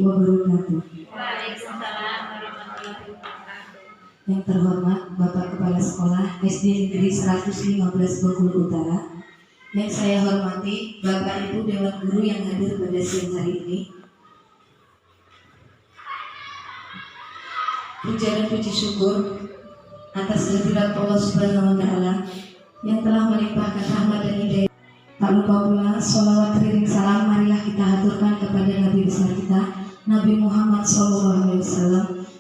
wabarakatuh. Waalaikumsalam warahmatullahi wabarakatuh. Yang terhormat Bapak Kepala Sekolah SD Negeri 115 Bengkulu Utara, yang saya hormati Bapak Ibu Dewan Guru yang hadir pada siang hari ini. Puja dan puji syukur atas kehadirat Allah Subhanahu wa Ta'ala yang telah melimpahkan rahmat dan hidayah. Tak lupa pula sholawat teriring salam marilah kita haturkan kepada Nabi besar kita Nabi Muhammad SAW.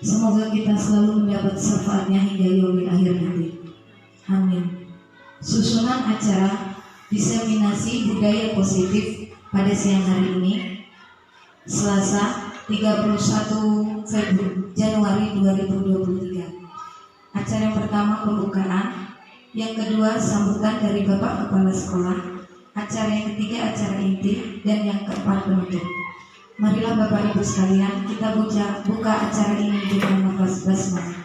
Semoga kita selalu mendapat syafaatnya hingga yaumil akhir nanti. Amin. Susunan acara diseminasi budaya positif pada siang hari ini, Selasa 31 Januari 2023. Acara yang pertama pembukaan, yang kedua sambutan dari Bapak Kepala Sekolah, acara yang ketiga acara inti, dan yang keempat penutup. Marilah Bapak Ibu sekalian kita buka acara ini dengan nafas basmalah.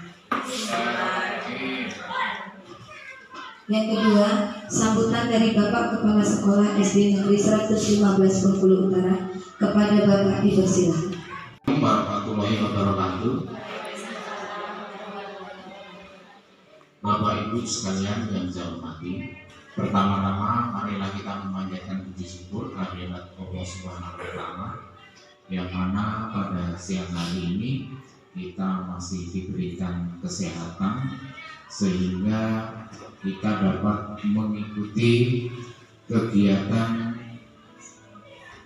Yang kedua, sambutan dari Bapak Kepala Sekolah SD Negeri 115 Bengkulu Utara kepada Bapak dipersilakan. Warahmatullahi wabarakatuh. Bapak Ibu sekalian yang saya hormati, pertama-tama marilah kita memanjatkan puji syukur kehadirat Allah Subhanahu wa Ta'ala, yang mana pada siang hari ini kita masih diberikan kesehatan sehingga kita dapat mengikuti kegiatan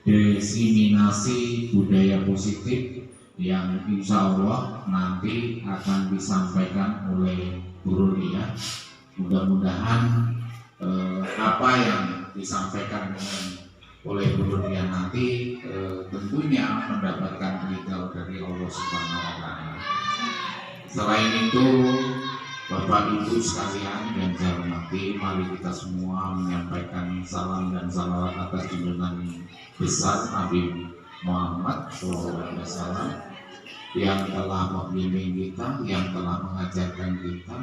diseminasi budaya positif yang insya Allah nanti akan disampaikan oleh Bu Rodia. Mudah-mudahan apa yang disampaikan oleh Bu Rodia nanti tentunya mendapatkan ridho dari Allah Subhanahu wa Ta'ala. Selain itu, Bapak Ibu sekalian yang saya hormati, mari kita semua menyampaikan salam dan salawat atas junjungan besar Nabi Muhammad SAW yang telah membimbing kita, yang telah mengajarkan kita.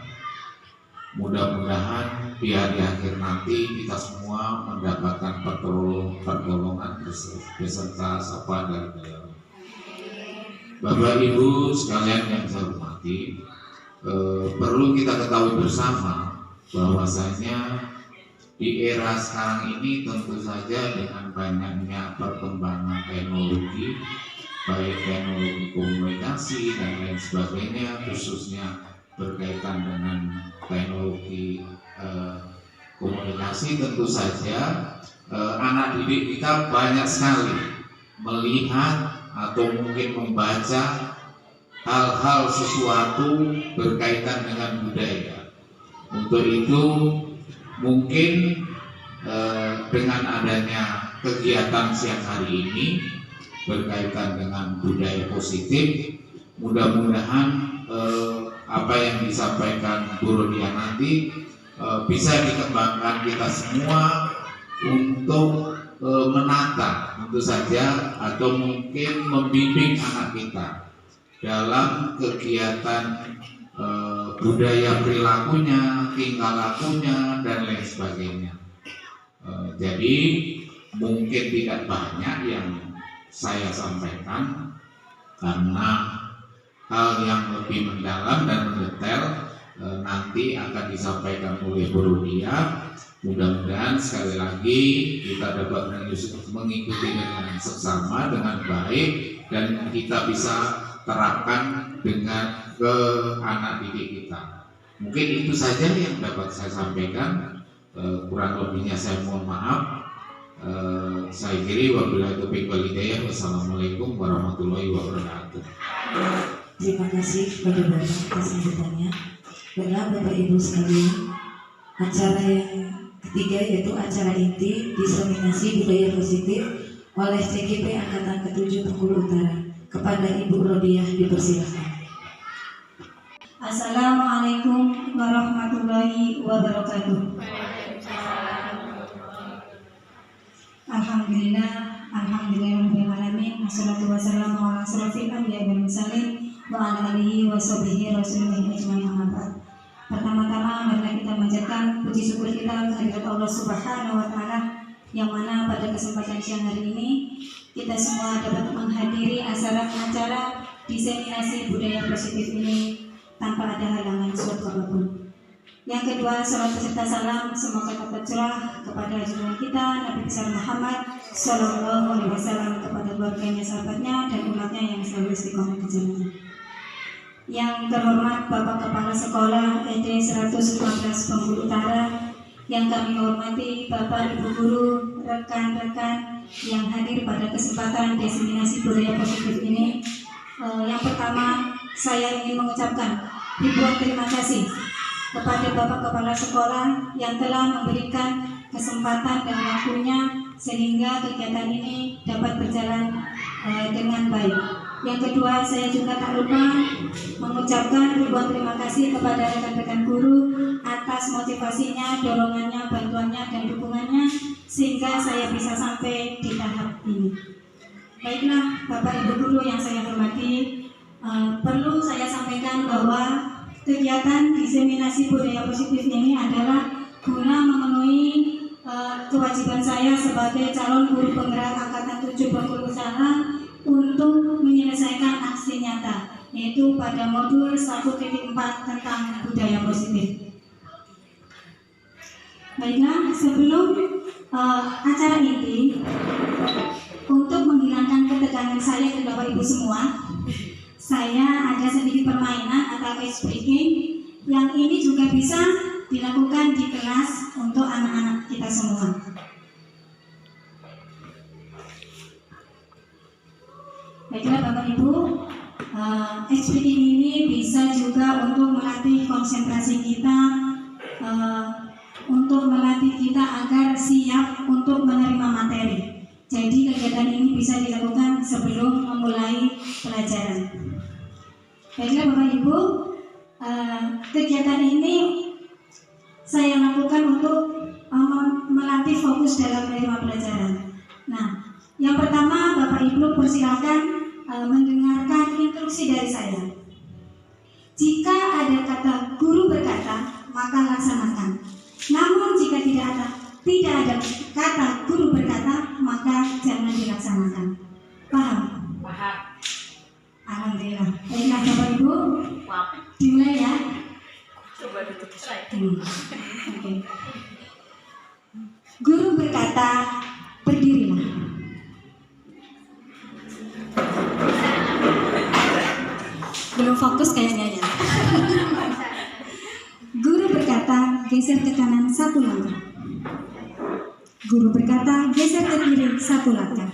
Mudah-mudahan di hari akhir nanti kita semua mendapatkan pertolongan beserta syafaat dari beliau. Bapak Ibu sekalian yang saya hormati, perlu kita ketahui bersama bahwasanya di era sekarang ini tentu saja dengan banyaknya perkembangan teknologi, baik teknologi komunikasi dan lain sebagainya, khususnya berkaitan dengan teknologi komunikasi, tentu saja anak didik kita banyak sekali melihat atau mungkin membaca hal-hal sesuatu berkaitan dengan budaya. Untuk itu mungkin dengan adanya kegiatan siang hari ini berkaitan dengan budaya positif, mudah-mudahan apa yang disampaikan Bu Rodia nanti bisa dikembangkan kita semua untuk menata tentu saja atau mungkin membimbing anak kita dalam kegiatan budaya perilakunya, tingkah lakunya dan lain sebagainya. Jadi mungkin tidak banyak yang saya sampaikan karena hal yang lebih mendalam dan mendetail nanti akan disampaikan oleh Bu Rodia. Mudah-mudahan sekali lagi kita dapat mengikuti dengan seksama, dengan baik, dan kita bisa terapkan dengan ke anak didik kita. Mungkin itu saja yang dapat saya sampaikan. Kurang lebihnya saya mohon maaf. Saya kiri wabillahi taufiq wal hidayah. Wassalamualaikum warahmatullahi wabarakatuh. Terima kasih kepada Bapak atas sambutannya. Baiklah Bapak Ibu sekalian, acara yang ketiga yaitu acara inti diseminasi budaya positif oleh CGP Angkatan ke-7 Bengkulu Utara. Kepada Ibu Rodia dipersilakan. Assalamualaikum warahmatullahi wabarakatuh. Alhamdulillahirrahmanirrahim. Assalatu wassalamu ala asrofil anbiya wal mursalin wa ala alihi wa sahbihi rasulillah ajmain, amma ba'd. Pertama-tama marilah kita panjatkan puji syukur kita kehadirat Allah Subhanahu wa Ta'ala, yang mana pada kesempatan siang hari ini kita semua dapat menghadiri acara diseminasi budaya positif ini tanpa ada halangan suatu apapun. Yang kedua, salam beserta salam semoga tetap curah kepada junjungan kita Nabi besar Muhammad Sallallahu Alaihi Wasallam, kepada keluarganya, sahabatnya, dan umatnya yang selalu istiqomah di jalannya. Yang terhormat Bapak Kepala Sekolah SD 115 Bengkulu Utara, yang kami hormati Bapak Ibu Guru, rekan-rekan yang hadir pada kesempatan diseminasi budaya positif ini. Yang pertama, saya ingin mengucapkan ribuan terima kasih kepada Bapak Kepala Sekolah yang telah memberikan kesempatan dan waktunya sehingga kegiatan ini dapat berjalan dengan baik. Yang kedua, saya juga tak lupa mengucapkan ribuan terima kasih kepada rekan-rekan guru atas motivasinya, dorongannya, bantuannya, dan dukungannya sehingga saya bisa sampai di tahap ini. Baiklah, Bapak Ibu Guru yang saya hormati, perlu saya sampaikan bahwa kegiatan diseminasi budaya positif ini adalah guna memenuhi kewajiban saya sebagai calon guru penggerak angkatan 7 Bengkulu Utara untuk menyelesaikan aksi nyata, yaitu pada modul 1.4 tentang budaya positif. Baiklah, sebelum acara ini, untuk menghilangkan ketegangan saya dan Bapak Ibu semua, saya ada sedikit permainan atau ice breaking yang ini juga bisa dilakukan di kelas untuk anak-anak kita semua. Baiklah Bapak Ibu, ice breaking ini bisa juga untuk melatih konsentrasi kita, untuk melatih kita agar siap untuk menerima materi. Jadi kegiatan ini bisa dilakukan sebelum memulai pelajaran. Baiklah Bapak Ibu, kegiatan ini saya lakukan untuk melatih fokus dalam menerima pelajaran. Nah, yang pertama Bapak Ibu persilakan mendengarkan instruksi dari saya. Jika ada kata guru berkata, maka laksanakan. Namun jika tidak ada kata guru berkata, maka jangan dilaksanakan. Paham? Paham. Alhamdulillah. Baiklah Bapak Ibu, dimulai ya. Coba duduk saya. Oke. Guru berkata, berdirilah. Belum fokus kayaknya ya. Guru berkata, geser ke kanan 1 langkah. Guru berkata, geser ke kiri 1 langkah.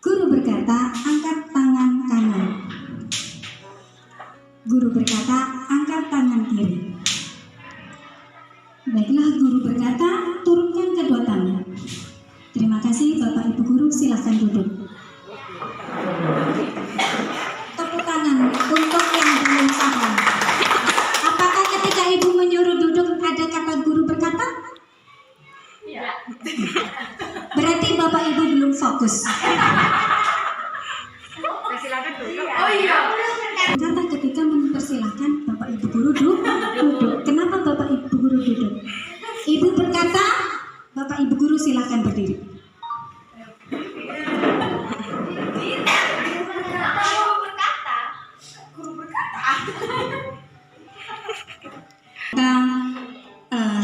Guru berkata, angkat tangan kanan. Guru berkata, angkat tangan kiri. Baiklah, guru berkata, turunkan kedua tangan. Terima kasih Bapak Ibu Guru, silahkan duduk. Tepuk tangan untuk yang belum paham. Apakah ketika Ibu menyuruh duduk ada kata guru berkata? Iya. Berarti Bapak Ibu belum fokus. Silakan duduk. Oh iya. Kata ketika mempersilahkan Bapak Ibu Guru duduk. Kenapa Bapak Ibu Guru duduk? Ibu berkata, Bapak Ibu Guru silahkan berdiri.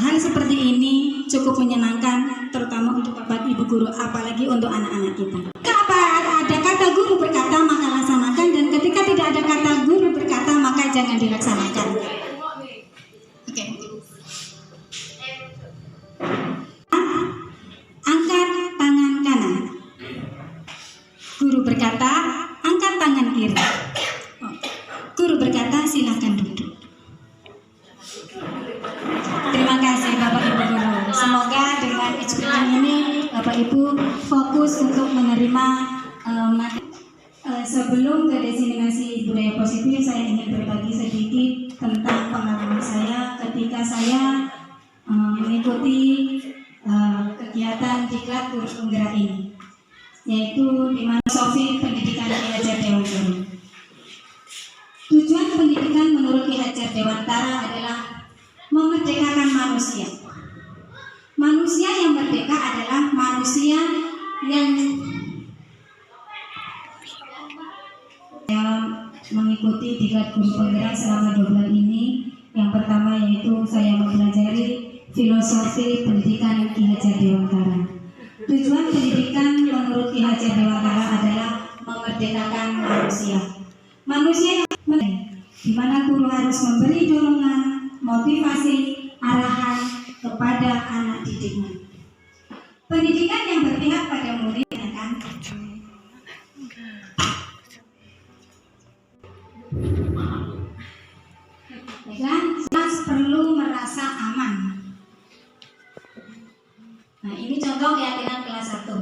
Hal seperti ini cukup menyenangkan, terutama untuk Bapak Ibu Guru, apalagi untuk anak-anak kita. Ketika ada kata guru berkata, maka laksanakan, dan ketika tidak ada kata guru berkata, maka jangan dilaksanakan. Oke. Angkat tangan kanan. Guru berkata, angkat tangan kiri. Guru berkata, silakan duduk. Terima kasih Bapak Ibu Guru. Semoga dengan ekspresi ini Bapak Ibu fokus untuk menerima materi. Sebelum ke diseminasi budaya positif, saya ingin berbagi sedikit tentang pengalaman saya ketika saya mengikuti kegiatan diklat guru penggerak ini, yaitu di mana Sofi Pendidikan Ki Hajar Dewantara. Tujuan pendidikan menurut Ki Hajar Dewantara adalah memerdekakan manusia. Manusia yang merdeka adalah manusia yang Saya mengikuti diklat guru penggerak selama 2 bulan ini. Yang pertama yaitu saya mempelajari filosofi pendidikan Ki Hajar Dewantara. Tujuan pendidikan menurut Ki Hajar Dewantara adalah memerdekakan manusia. Manusia di mana guru harus memberi dorongan, motivasi, arahan kepada anak didiknya. Pendidikan yang berpihak pada murid kan? Kelas perlu merasa aman. Nah, ini contoh keyakinan kelas 1.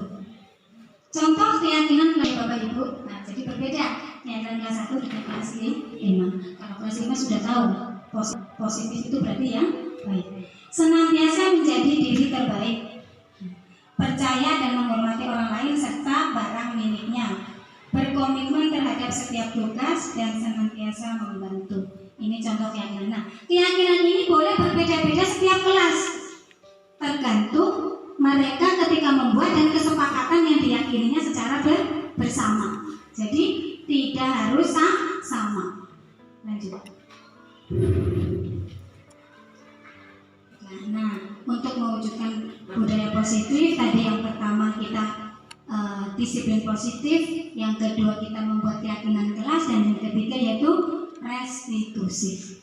Contoh keyakinan kelas Bapak Ibu. Nah, jadi berbeda keyakinan kelas 1 dengan kelas 5. Kalau kelas 5 sudah tahu positif itu berarti yang baik. Senantiasa menjadi diri terbaik, percaya dan menghormati orang lain serta barang miliknya, berkomitmen terhadap setiap tugas dan senantiasa membantu. Ini contoh keyakinan. Nah, keyakinan ini boleh berbeda-beda setiap kelas, tergantung mereka ketika membuat dan kesepakatan yang diyakininya secara bersama. Jadi tidak harus sama. Lanjut. Nah, untuk mewujudkan budaya positif, tadi yang pertama kita disiplin positif, yang kedua kita membuat keyakinan kelas, dan yang ketiga yaitu restitusi.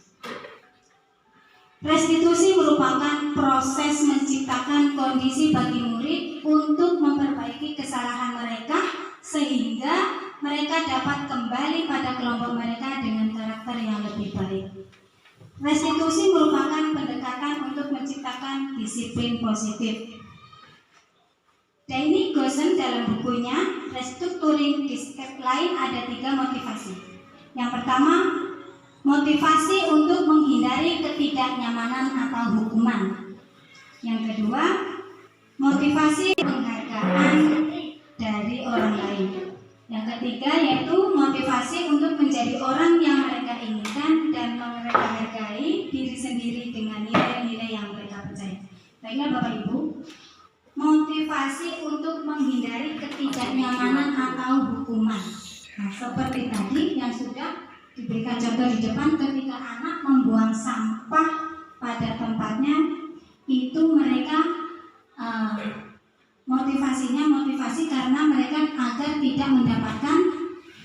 Restitusi merupakan proses menciptakan kondisi bagi murid untuk memperbaiki kesalahan mereka sehingga mereka dapat kembali pada kelompok mereka dengan karakter yang lebih baik. Restitusi merupakan pendekatan untuk menciptakan disiplin positif. Danny Gosen dalam bukunya Restructuring Discipline ada 3 motivasi. Yang pertama, motivasi untuk menghindari ketidaknyamanan atau hukuman. Yang kedua, motivasi penghargaan dari orang lain. Yang ketiga yaitu motivasi untuk menjadi orang yang mereka inginkan dan mereka hargai diri sendiri dengan nilai-nilai yang mereka percaya. Baiklah Bapak Ibu, motivasi untuk menghindari ketidaknyamanan atau hukuman. Nah, seperti tadi yang sudah diberikan contoh di depan, ketika anak membuang sampah pada tempatnya, itu mereka motivasi karena mereka agar tidak mendapatkan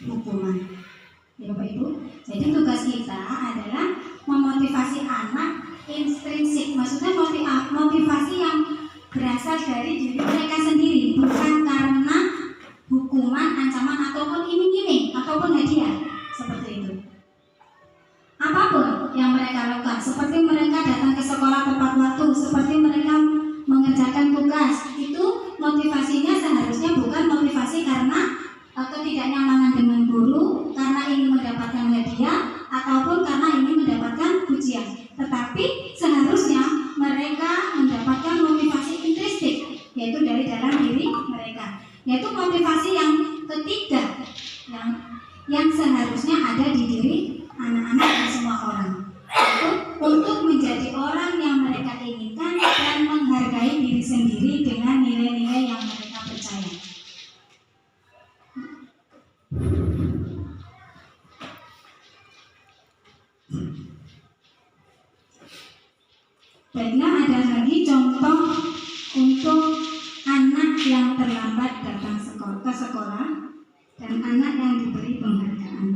hukuman. Ya Bapak Ibu, jadi tugas kita adalah memotivasi anak intrinsik, maksudnya motivasi yang berasal dari diri mereka sendiri, bukan karena hukuman, ancaman ataupun iming-iming ataupun hadiah. Seperti itu. Apapun yang mereka lakukan, seperti mereka datang ke sekolah tepat waktu, seperti mereka mengerjakan tugas, itu motivasinya seharusnya bukan motivasi karena ketidaknyamanan dengan guru, karena ingin mendapatkan hadiah, ataupun karena ingin mendapatkan pujian. Tetapi seharusnya mereka mendapatkan motivasi intrinsik, yaitu dari dalam diri mereka, yaitu motivasi yang ketiga yang seharusnya ada di diri anak-anak dan semua orang, untuk menjadi orang yang mereka inginkan dan menghargai diri sendiri dengan nilai-nilai yang mereka percaya. Baiklah, ada lagi contoh untuk anak yang terlambat datang ke sekolah dan anak yang diberi penghargaan.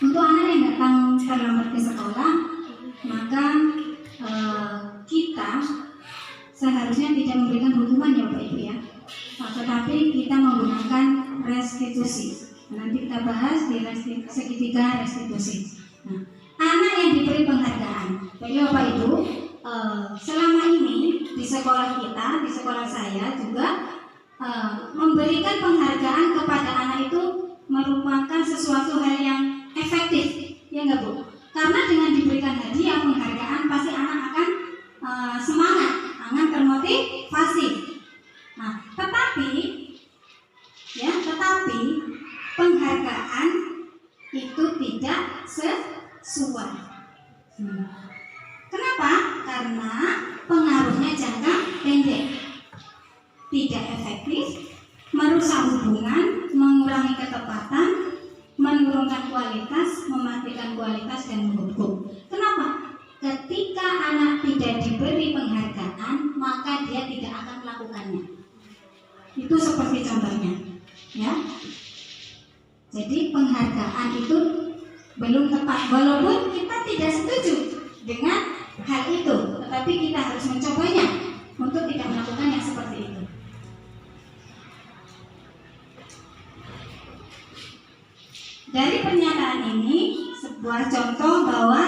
Untuk anak yang datang terlambat ke sekolah, maka kita seharusnya tidak memberikan hukuman ya Bapak Ibu ya, tetapi kita menggunakan restitusi. Nanti kita bahas di segitiga restitusi. Nah, anak yang diberi penghargaan, baiklah Bapak Ibu, selama ini di sekolah kita, di sekolah saya juga memberikan penghargaan kepada anak itu merupakan sesuatu hal yang efektif, ya enggak Bu? Karena dengan diberikan hadiah penghargaan pasti anak akan semangat, akan termotivasi. Nah, tetapi penghargaan itu tidak sesuai. Kenapa? Karena pengaruhnya jangka pendek, tidak efektif, merusak hubungan, mengurangi ketepatan, kualitas, mematikan kualitas dan menghukum. Kenapa? Ketika anak tidak diberi penghargaan, maka dia tidak akan melakukannya. Itu seperti contohnya, ya. Jadi penghargaan itu belum tepat, walaupun kita tidak setuju dengan hal itu, tetapi kita harus mencobanya untuk tidak melakukan yang seperti itu. Dari pernyataan ini sebuah contoh bahwa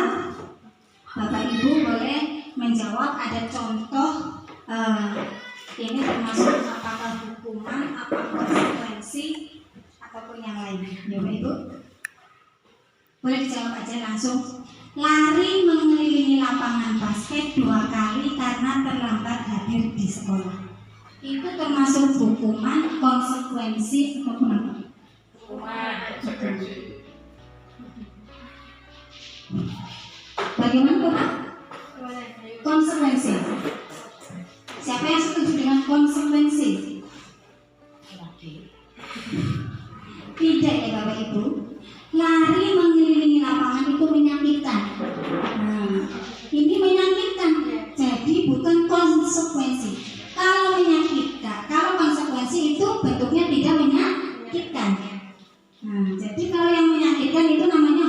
Bapak Ibu boleh menjawab, ada contoh ini termasuk apakah hukuman, apa konsekuensi ataupun yang lain. Ya Bapak Ibu, boleh dijawab aja langsung. Lari mengelilingi lapangan basket 2 kali karena terlambat hadir di sekolah. Itu termasuk hukuman, konsekuensi ataupun apa? Bagaimana Bapak? Konsekuensi. Siapa yang setuju dengan konsekuensi? Tidak ya Bapak Ibu. Lari mengelilingi lapangan itu menyakitkan. Nah, ini menyakitkan. Jadi bukan konsekuensi. Kalau menyakitkan, kalau konsekuensi itu bentuknya tidak menyakitkan. Nah, jadi kalau yang menyakitkan itu namanya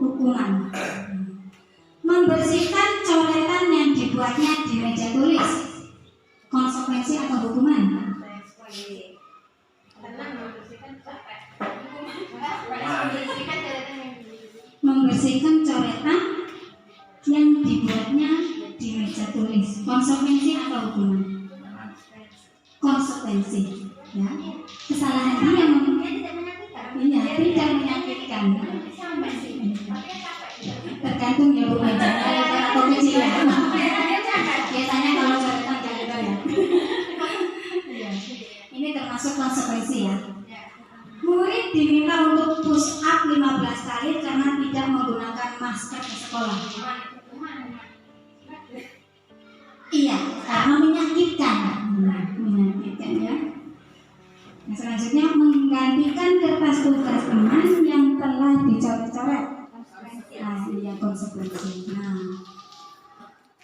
hukuman. Membersihkan coretan yang dibuatnya di meja tulis, konsekuensi atau hukuman? Membersihkan coretan yang dibuatnya di meja tulis, konsekuensi atau hukuman? Konsekuensi, ya. Kesalahan dia tidak menyakitkan. Tergantung ya Bu mejanya lebar atau kecil ya. Biasanya kalau coretan gak lebar ya. Ini termasuk konsekuensi ya. Murid diminta untuk push up 15 kali karena tidak menggunakan masker ke sekolah. Iya, karena menyakitkan. Menyakitkan ya. Nah, selanjutnya menggantikan kertas tugas teman yang telah dicoret-coret. Nah, iya konsekuensi. Nah,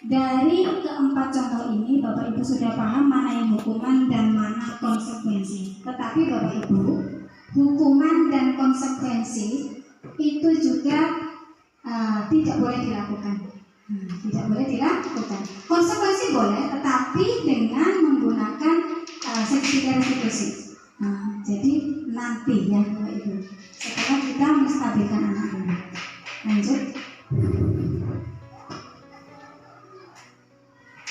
dari keempat contoh ini Bapak Ibu sudah paham mana yang hukuman dan mana konsekuensi. Tetapi Bapak Ibu, hukuman dan konsekuensi itu juga tidak boleh dilakukan. Tidak boleh dilakukan. Konsekuensi boleh, tetapi dengan menggunakan sertifikat restitusi. Jadi nanti ya Bapak Ibu, setelah kita menstabilkan anak ini. Lanjut.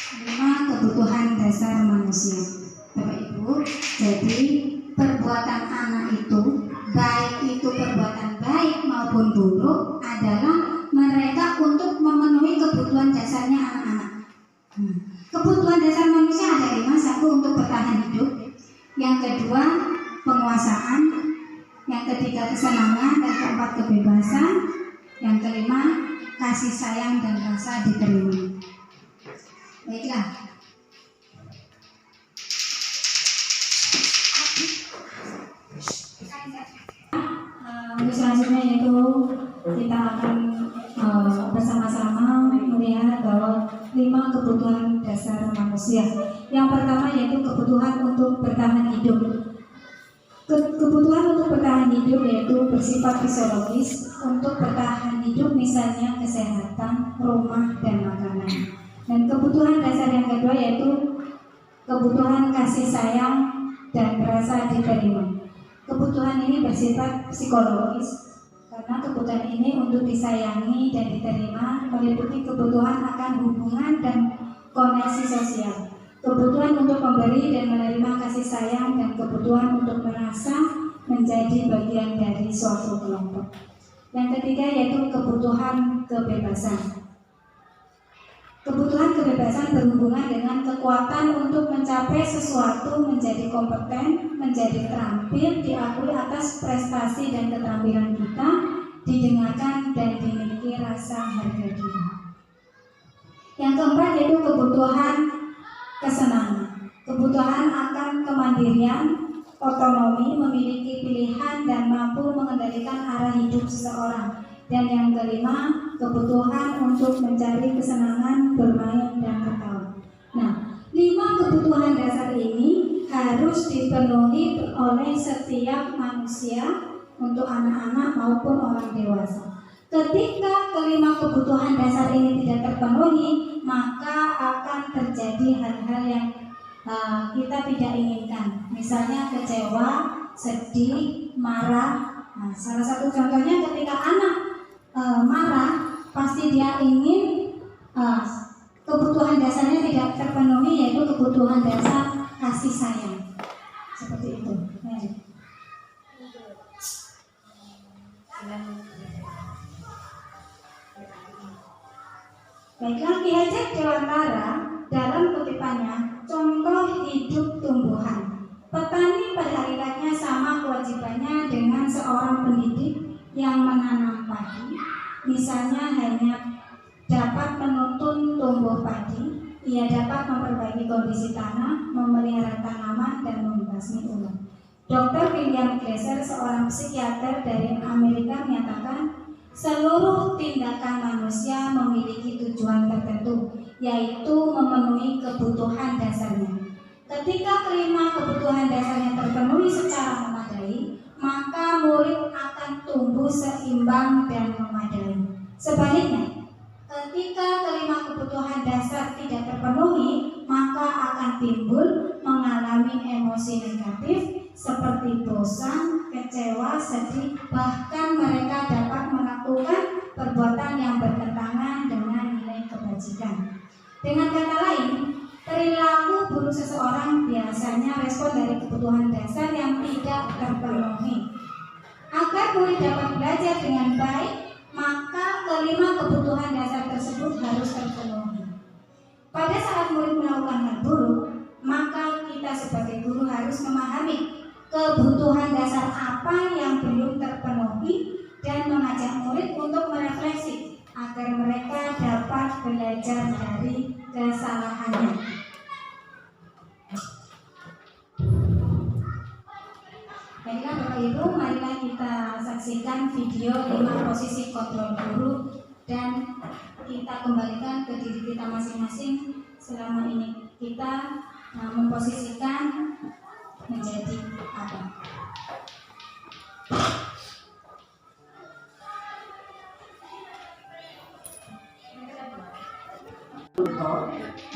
5 kebutuhan dasar manusia. Bapak Ibu, jadi perbuatan anak itu, baik itu perbuatan baik maupun buruk, adalah mereka untuk memenuhi kebutuhan dasarnya anak-anak. Kebutuhan dasar manusia ada 5. 1 untuk bertahan hidup, yang kedua penguasaan, yang ketiga kesenangan, dan keempat kebebasan, yang kelima kasih sayang dan rasa diterima. Baiklah. Untuk selanjutnya yaitu kita akan bersama-sama melihat bahwa 5 kebutuhan dasar manusia. Yang pertama yaitu kebutuhan untuk bertahan hidup. Kebutuhan untuk bertahan hidup yaitu bersifat fisiologis. Untuk bertahan hidup misalnya kesehatan, rumah, dan makanan. Dan kebutuhan dasar yang kedua yaitu kebutuhan kasih sayang dan rasa diterima. Kebutuhan ini bersifat psikologis karena kebutuhan ini untuk disayangi dan diterima meliputi kebutuhan akan hubungan dan koneksi sosial, kebutuhan untuk memberi dan menerima kasih sayang, dan kebutuhan untuk merasa menjadi bagian dari suatu kelompok. Yang ketiga yaitu kebutuhan kebebasan. Kebutuhan kebebasan berhubungan dengan kekuatan untuk mencapai sesuatu, menjadi kompeten, menjadi terampil, diakui atas prestasi dan keterampilan kita, didengarkan dan dimiliki rasa harga diri. Yang keempat yaitu kebutuhan kesenangan. Kebutuhan akan kemandirian, otonomi, memiliki pilihan dan mampu mengendalikan arah hidup seseorang Dan yang kelima, kebutuhan untuk mencari kesenangan, bermain, dan ketawa. Nah, 5 kebutuhan dasar ini harus dipenuhi oleh setiap manusia untuk anak-anak maupun orang dewasa. Ketika kelima kebutuhan dasar ini tidak terpenuhi, maka akan terjadi hal-hal yang kita tidak inginkan. Misalnya kecewa, sedih, marah. Nah, salah satu contohnya ketika anak marah, pasti dia ingin kebutuhan dasarnya tidak terpenuhi, yaitu kebutuhan dasar kasih sayang. Seperti itu. Baiklah, Ki Hajar Dewantara dalam kutipannya contoh hidup tumbuhan. Petani pada hakikatnya sama kewajibannya dengan seorang pendidik yang menanam padi. Misalnya hanya dapat menuntun tumbuh padi, ia dapat memperbaiki kondisi tanah, memelihara tanaman, dan membasmi ulat. Dr. William Glasser, seorang psikiater dari Amerika, menyatakan seluruh tindakan manusia memiliki tujuan tertentu, yaitu memenuhi kebutuhan dasarnya. Ketika kelima kebutuhan dasarnya terpenuhi secara memadai, maka murid akan tumbuh seimbang dan memadai. Sebaliknya, ketika kelima kebutuhan dasar tidak terpenuhi, maka akan timbul mengalami emosi negatif seperti bosan, kecewa, sedih, bahkan mereka dapat melakukan perbuatan yang bertentangan dengan nilai kebajikan. Dengan kata lain, perilaku buruk seseorang biasanya respon dari kebutuhan dasar yang tidak terpenuhi. Agar murid dapat belajar dengan baik, maka kelima kebutuhan dasar tersebut harus terpenuhi. Pada saat murid melakukan hal buruk, maka kita sebagai guru harus memahami kebutuhan dasar apa yang belum terpenuhi dan mengajak murid untuk merefleksi agar mereka dapat belajar dari kesalahannya. Baiklah Bapak Ibu, marilah kita saksikan video 5 posisi kontrol guru dan kita kembalikan ke diri kita masing-masing selama ini kita memposisikan menjadi apa.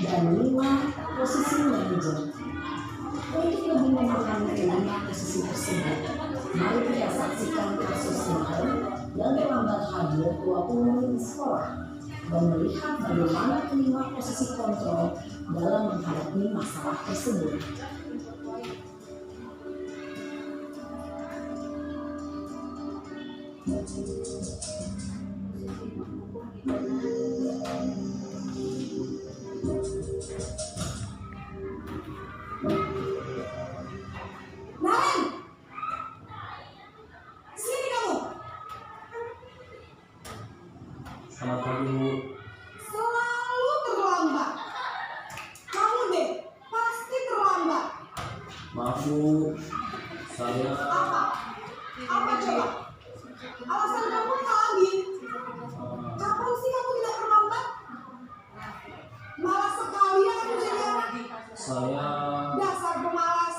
Dan 5 posisi manajer. Untuk lebih memahami kelima posisi tersebut, mari kita saksikan kasus nyata yang terlambat hadir 20 menit di sekolah dan melihat bagaimana kelima posisi kontrol dalam menghadapi masalah tersebut. Selamat pagi, Bu. Selalu terlambat. Kamu deh, pasti terlambat. Maaf, Bu. Saya Apa? Apa coba? Alasan kamu lagi? Kapan sih kamu tidak terlambat? Malas sekali ya kamu jadi anak. saya Dasar pemalas.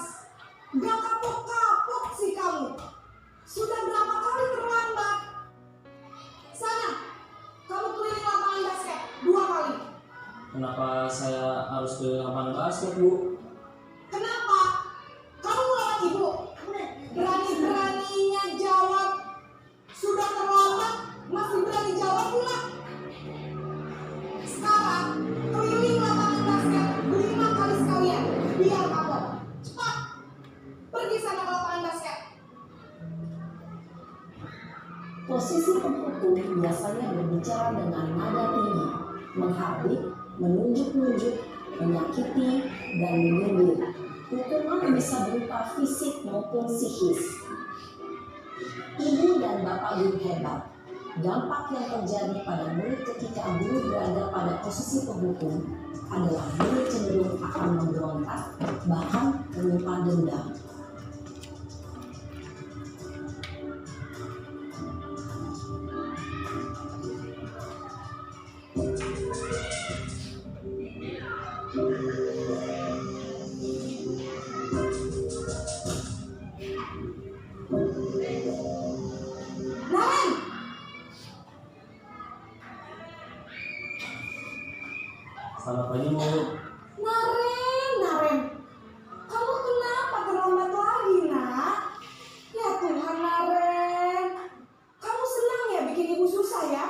Gak kapok-kapok sih kamu. Sudah berapa kali terlambat? Sana, kamu keliling lapangan basket 2 kali. kenapa saya harus ke lapangan basket, Bu? Kenapa? Kamu melawan ibu? Berani-beraninya jawab. Sudah terlambat, masih berani jawab pula. Sekarang, keliling lapangan basket 5 kali sekalian. Biar kapok. Cepat, pergi sana ke lapangan basket. Posisi penghukum biasanya berbicara dengan nada tinggi, menghardik, menunjuk-nunjuk, menyakiti, dan menyindir. Hukuman bisa berupa fisik maupun psikis. Ibu dan bapak guru hebat. Dampak yang terjadi pada murid ketika guru berada pada posisi penghukum adalah murid cenderung akan memberontak, bahkan menyimpan dendam. Selamat pagi Bu. Naren, kamu kenapa terlambat lagi, nak? Ya Tuhan, Naren, kamu senang ya bikin ibu susah ya?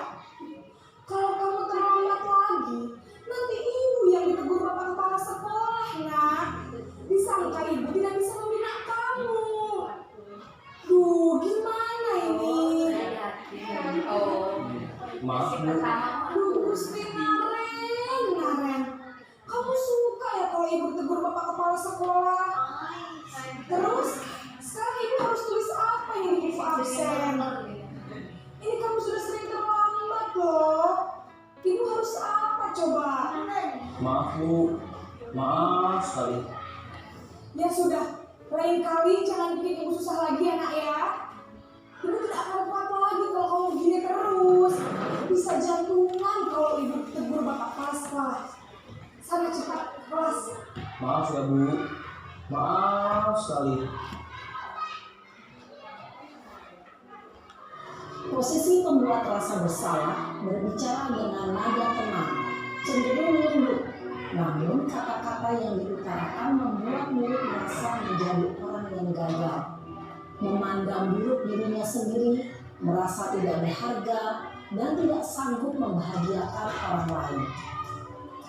Kalau kamu terlambat lagi, nanti ibu yang ditegur bapak kepala sekolah, nak. Disangka ibu tidak bisa membina kamu. Duh, gimana ini? Maaf Bu. Duh, Gusti Naren, kamu suka ya kalau ibu tegur bapak kepala sekolah? Terus, sekarang ibu harus tulis apa yang ibu absen? Ini kamu sudah sering terlambat loh. Ibu harus apa coba? Maaf Bu. Maaf sekali. Ya sudah, lain kali jangan bikin ibu susah lagi ya, nak ya. Ibu tidak akan kuat lagi kalau kamu gini terus. Bisa jantungan kalau ibu tegur bapak kepala sekolah. Sana cepat kelas. Maaf ya Bu. Maaf sekali. Posisi pembuat rasa bersalah berbicara dengan nada tenang, cenderung lembut. Namun kata-kata yang diutarakan membuat murid merasa menjadi orang yang gagal, memandang buruk dirinya sendiri, merasa tidak berharga, dan tidak sanggup membahagiakan orang lain.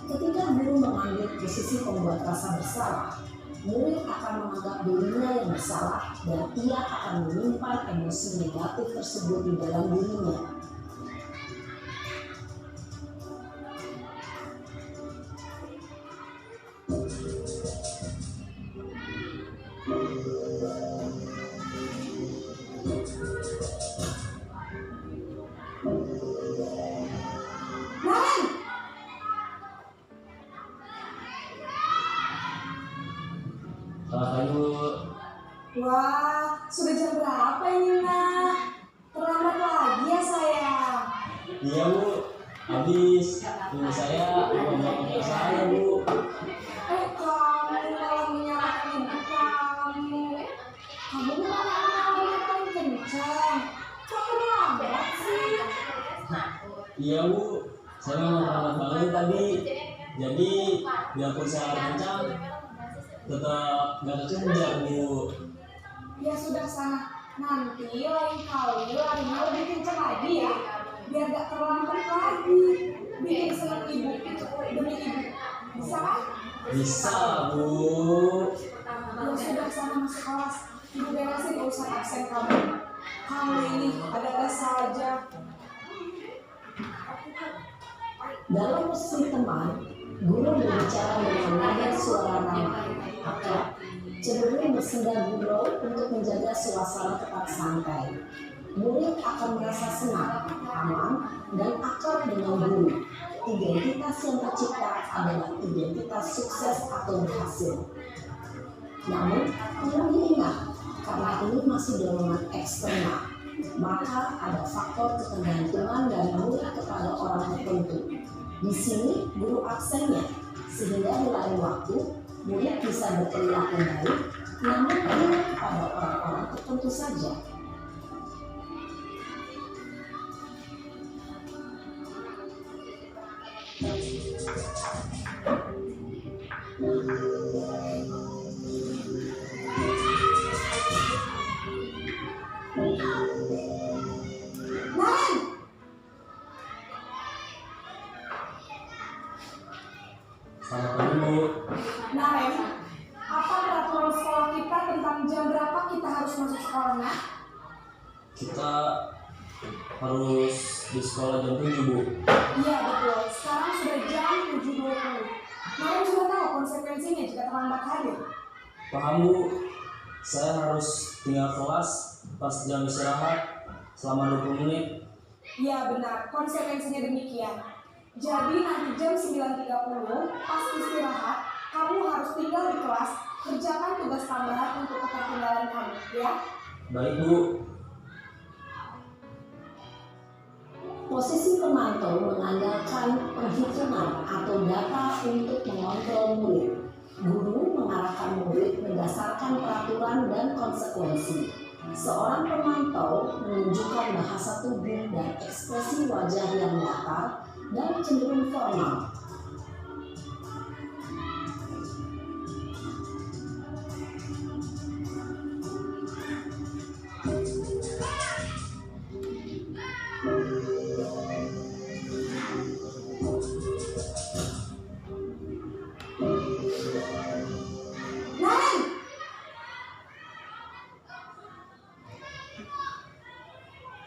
Ketika guru mengambil posisi pembuat rasa bersalah, murid akan menganggap dirinya yang bersalah dan ia akan menyimpan emosi negatif tersebut di dalam dirinya. Naren, Selamat pagi Bu. wah, sudah jam berapa ini, nak? Terlambat lagi ya saya. Iya Bu. Habis ibu saya ngomong saya Bu. Kamu malah menyalahkan ibu kamu. Kamu bukan anak yang paling kencang. Kok terlambat sih? Iya Bu. Saya memang terlambat banget tadi. Jadi biarpun saya kencang, tetap nggak kekejar Bu. Ya sudah sana. Nanti lain kali larinya lebih kencang lagi ya. Biar gak terlambat lagi. Bikin senang ibu demi ibu. Bisa kan? Bisa Bu. Ya sudah sana masuk kelas. Ibu beresin urusan absen kamu. Kamu ini ada-ada saja. Dalam posisi teman, guru berbicara dengan nada suara ramah, akrab, cenderung bersenda gurau untuk menjaga suasana tetap santai. Murid akan merasa senang, aman, dan akrab dengan guru. Identitas yang tercipta adalah identitas sukses atau berhasil. Namun, perlu diingat, karena ini masih dorongan eksternal, maka ada faktor ketergantungan dari murid kepada orang tertentu. Di sini guru absennya, sehingga di lain waktu murid bisa berperilaku baik, namun hanya pada orang-orang tertentu saja. Naren, Selamat pagi Bu. Naren, apa peraturan sekolah kita tentang jam berapa kita harus masuk sekolah, nak? Kita harus di sekolah jam 7 Bu. Iya betul, sekarang sudah jam 7.20. Naren sudah tahu konsekuensinya jika terlambat hadir. Paham Bu. Saya harus tinggal kelas pas jam istirahat selama 20 menit. Iya benar, konsekuensinya demikian. Jadi nanti jam 9.30 pas istirahat, kamu harus tinggal di kelas, kerjakan tugas tambahan untuk ketertinggalan kamu, ya? Baik Bu. Posisi pemantau mengandalkan perhitungan atau data untuk mengontrol murid. Guru mengarahkan murid berdasarkan peraturan dan konsekuensi. Seorang pemantau menunjukkan bahasa tubuh dan ekspresi wajah yang datar dan cenderung formal.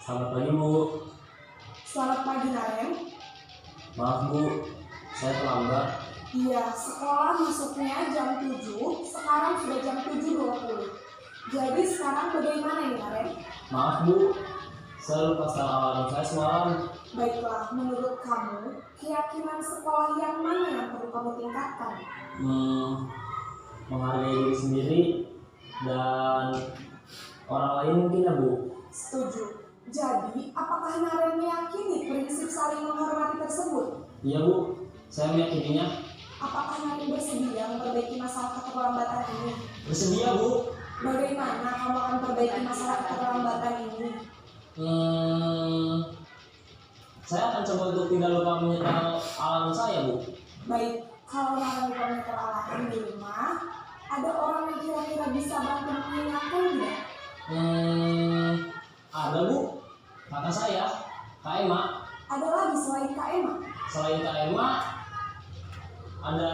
Selamat pagi Bu. Selamat pagi Naren. Maaf Bu, saya terlambat. Iya, sekolah masuknya jam 7, sekarang sudah jam 7.20. Jadi sekarang bagaimana ini Naren? Maaf Bu, saya lupa setel alarm saya semalam. Baiklah, menurut kamu, keyakinan sekolah yang mana yang perlu kamu tingkatkan? Menghargai diri sendiri dan orang lain mungkin ya Bu. Setuju. Jadi, apakah Naren meyakini prinsip saling menghormati tersebut? Iya Bu, saya meyakininya. Apakah Naren bersedia memperbaiki masalah keterlambatan ini? Bersedia Bu. Bagaimana kamu akan perbaiki masalah keterlambatan ini? Saya akan coba untuk tidak lupa menyetel alarm saya Bu. Baik, kalau Naren lupa menyetel alarm di rumah, ada orang yang kira-kira bisa bantu mengingatkan tidak? Ada Bu, kakak saya, Kak Emma. Ada lagi selain Kak Emma? Selain Kak Emma, ada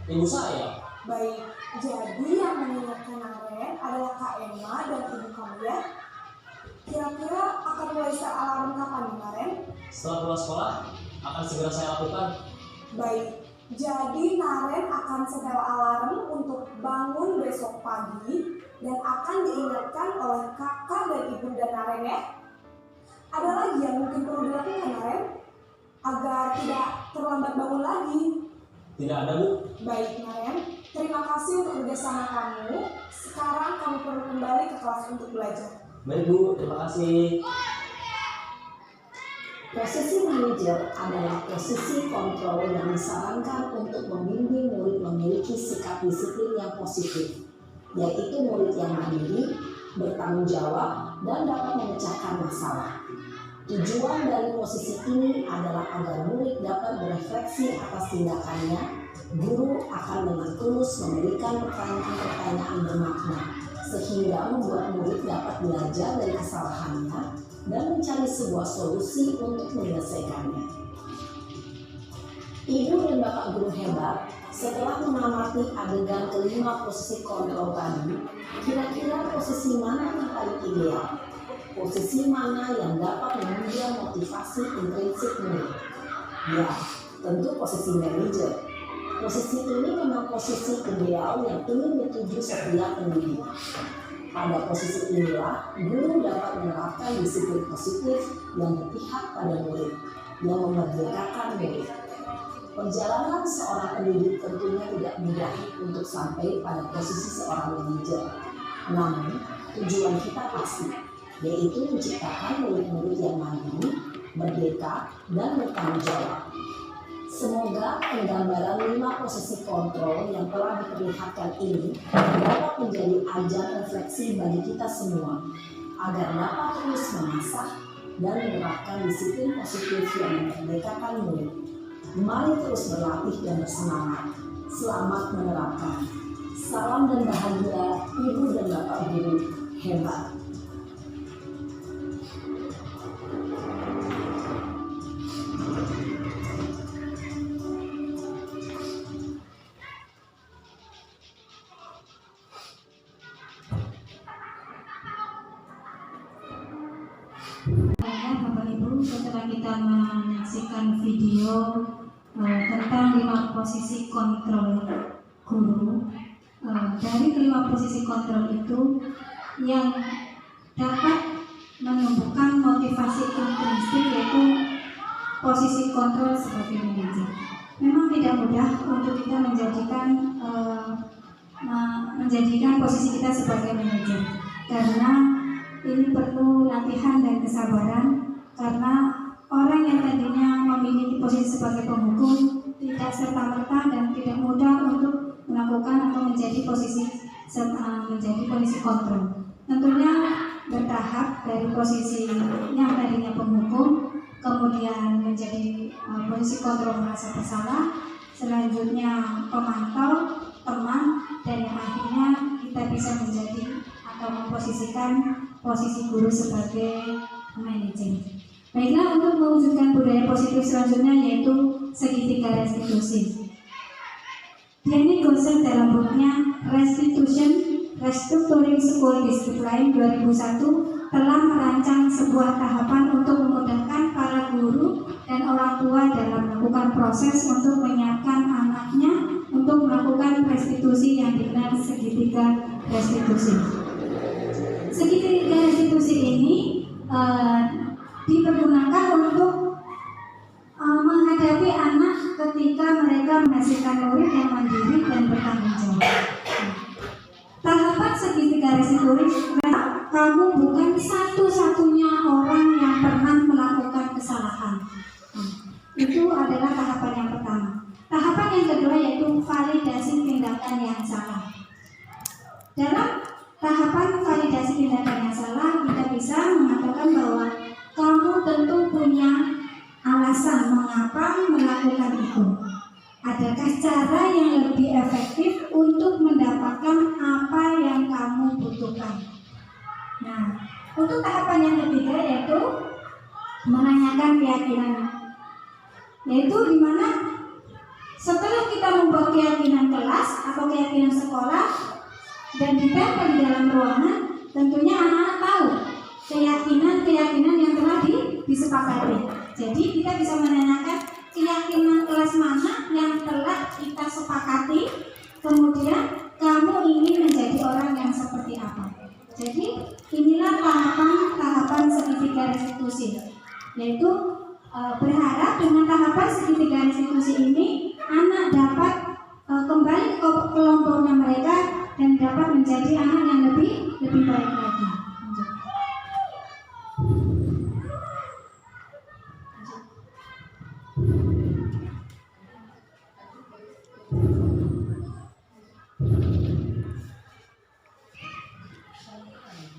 ibu saya. Baik, jadi yang mengingatkan Naren adalah Kak Emma dan ibu kamu ya? Kira-kira akan mulai set alarm kapan nih Naren? Setelah pulang sekolah, akan segera saya lakukan. Baik, jadi Naren akan setel alarm untuk bangun besok pagi dan akan diingatkan oleh kakak dan ibu dan Naren ya. Ada lagi yang mungkin perlu dilakukan Naren agar tidak terlambat bangun lagi? Tidak ada Bu. Baik Naren, terima kasih untuk kerjasama kamu. Sekarang kamu perlu kembali ke kelas untuk belajar. Baik Bu, terima kasih. Posisi manajer adalah posisi kontrol yang disarankan untuk membimbing murid memiliki sikap disiplin yang positif, yaitu murid yang mandiri, bertanggung jawab, dan dapat memecahkan masalah. Tujuan dari posisi ini adalah agar murid dapat berefleksi atas tindakannya. Guru akan dengan tulus memberikan pertanyaan-pertanyaan bermakna, sehingga membuat murid dapat belajar dari kesalahannya dan mencari sebuah solusi untuk menyelesaikannya. Ibu dan Bapak guru hebat, setelah mengamati adegan kelima posisi kontrol tadi, kira-kira posisi mana yang paling ideal? Posisi mana yang dapat menunjang motivasi intrinsik murid? Ya, tentu posisi manajer. Posisi ini memang posisi ideal yang ingin dituju setiap pendidik. Pada posisi inilah, guru dapat menerapkan disiplin positif yang berpihak pada murid, yang memerdekakan murid. Perjalanan seorang pendidik tentunya tidak mudah untuk sampai pada posisi seorang manajer. Namun, tujuan kita pasti, yaitu menciptakan murid-murid yang mandiri, merdeka, dan bertanggung jawab. Semoga penggambaran 5 posisi kontrol yang telah diperlihatkan ini dapat menjadi ajar refleksi bagi kita semua, agar dapat terus mengasah dan menerapkan disiplin positif yang memerdekakan murid. Mari terus berlatih dan bersemangat. Selamat menerapkan. Salam dan bahagia Ibu dan Bapak guru hebat. Bapak Ibu, setelah kita menyaksikan video tentang 5 posisi kontrol guru, dari 5 posisi kontrol itu yang dapat menumbuhkan motivasi intrinsik yaitu posisi kontrol sebagai manajer. Memang tidak mudah untuk kita menjadikan posisi kita sebagai manajer, karena ini perlu latihan dan kesabaran, karena orang yang tadinya memiliki posisi sebagai penghukum tidak serta-merta dan tidak mudah untuk melakukan atau menjadi posisi kontrol. Tentunya bertahap dari posisi yang tadinya penghukum, kemudian menjadi posisi kontrol merasa bersalah, selanjutnya pemantau, teman, dan yang akhirnya kita bisa menjadi atau memposisikan posisi guru sebagai manajer. Baiklah, untuk mewujudkan budaya positif selanjutnya yaitu segitiga restitusi. Danny Gossett dalam bukunya Restitution, Restructuring School Discipline 2001 telah merancang sebuah tahapan proses untuk menyiapkan anaknya untuk melakukan restitusi yang dikenal segitiga restitusi. Segitiga restitusi ini dipergunakan untuk menghadapi anak ketika mereka menghasilkan murid yang mandiri dan bertanggung jawab. Tahapan segitiga restitusi, kamu bukan satu-satunya orang yang pernah melakukan kesalahan. Itu adalah tahapan yang pertama. Tahapan yang kedua yaitu validasi tindakan yang salah. Dalam tahapan validasi tindakan yang salah, kita bisa mengatakan bahwa kamu tentu punya alasan mengapa melakukan itu. Adakah cara yang lebih efektif untuk mendapatkan apa yang kamu butuhkan? Nah, untuk tahapan yang ketiga yaitu menanyakan keyakinan, yaitu di mana setelah kita membuat keyakinan kelas atau keyakinan sekolah dan ditempel di dalam ruangan, tentunya anak-anak tahu keyakinan yang telah disepakati. Jadi kita bisa menanyakan keyakinan kelas mana yang telah kita sepakati, kemudian kamu ingin menjadi orang yang seperti apa. Jadi inilah tahapan segitiga restitusi, yaitu berharap dengan tahapan segitiga restitusi ini anak dapat kembali ke kelompoknya mereka dan dapat menjadi anak yang lebih baik lagi.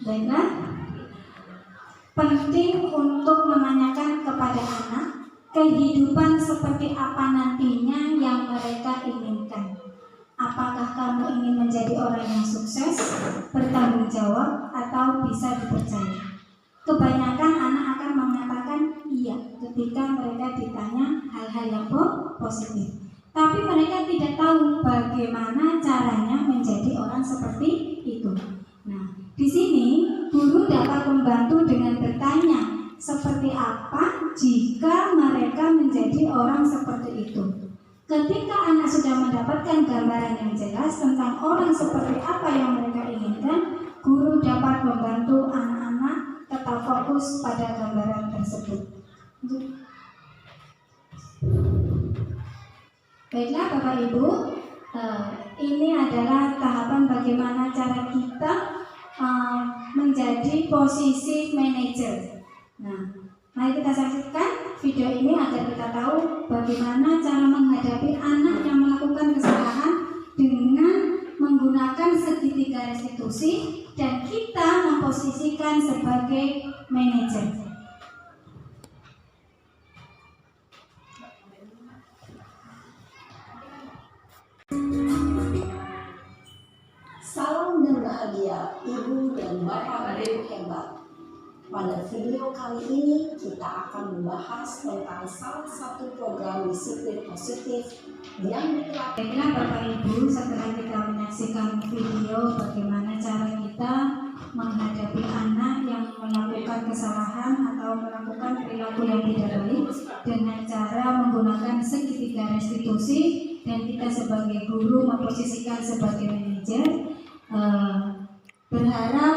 Baiklah, penting untuk menanyakan kepada anak kehidupan seperti apa nantinya yang mereka inginkan. Apakah kamu ingin menjadi orang yang sukses, bertanggung jawab, atau bisa dipercaya? Kebanyakan anak akan mengatakan iya ketika mereka ditanya hal-hal yang positif. Tapi mereka tidak tahu bagaimana caranya menjadi orang seperti itu. Nah, di sini guru dapat membantu dengan bertanya seperti apa jika mereka menjadi orang seperti itu. Ketika anak sudah mendapatkan gambaran yang jelas tentang orang seperti apa yang mereka inginkan, guru dapat membantu anak-anak tetap fokus pada gambaran tersebut. Baiklah Bapak Ibu, ini adalah tahapan bagaimana cara kita menjadi posisi manajer. Nah, mari kita saksikan video ini agar kita tahu bagaimana cara menghadapi anak yang melakukan kesalahan dengan menggunakan segitiga restitusi dan kita memposisikan sebagai manajer. Salam dan bahagia Ibu dan Bapak Guru hebat. Pada video kali ini kita akan membahas tentang salah satu program disiplin positif yang diterapkan. Baiklah Bapak Ibu, setelah kita menyaksikan video bagaimana cara kita menghadapi anak yang melakukan kesalahan atau melakukan perilaku yang tidak baik dengan cara menggunakan segitiga restitusi dan kita sebagai guru memposisikan sebagai manajer, berharap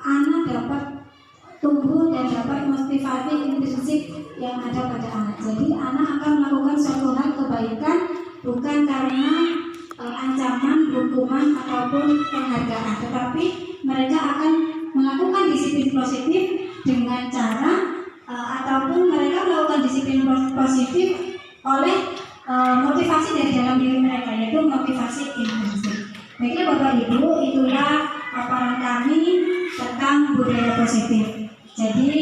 anak dapat tumbuh dan dapat motivasi intrinsik yang ada pada anak. Jadi anak akan melakukan suatu hal kebaikan bukan karena ancaman, hukuman ataupun penghargaan, tetapi mereka akan melakukan disiplin positif dengan cara ataupun mereka melakukan disiplin positif oleh motivasi dari dalam diri mereka, yaitu motivasi intrinsik. Baiklah Bapak Ibu, itulah paparan kami tentang budaya positif. Jadi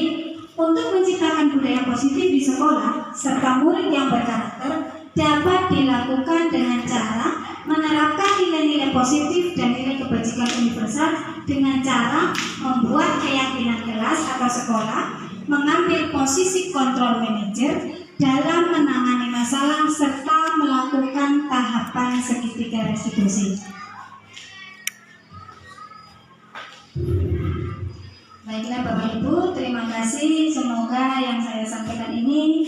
untuk menciptakan budaya positif di sekolah serta murid yang berkarakter dapat dilakukan dengan cara menerapkan nilai-nilai positif dan nilai kebajikan universal dengan cara membuat keyakinan kelas atau sekolah, mengambil posisi kontrol manajer dalam menangani masalah serta melakukan tahapan segitiga restitusi. Baiklah Bapak Ibu, terima kasih. Semoga yang saya sampaikan ini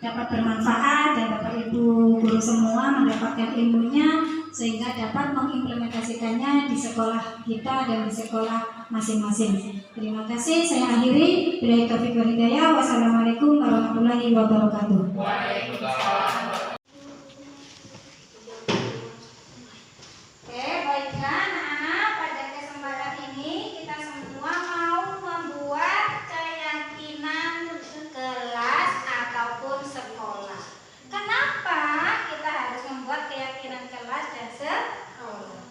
dapat bermanfaat dan Bapak Ibu guru semua mendapatkan ilmunya sehingga dapat mengimplementasikannya di sekolah kita dan di sekolah masing-masing. Terima kasih, saya akhiri. Billahi taufiq wal hidayah. Wassalamualaikum warahmatullahi wabarakatuh. Oke, baiklah anak-anak, pada kesempatan ini kita semua mau membuat keyakinan kelas ataupun sekolah. Kenapa kita harus membuat keyakinan kelas dan sekolah?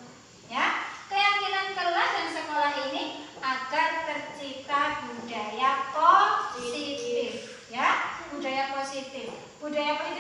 Ya, keyakinan kelas dan sekolah ini agar tercipta budaya positif. Ya, budaya positif. Budaya positif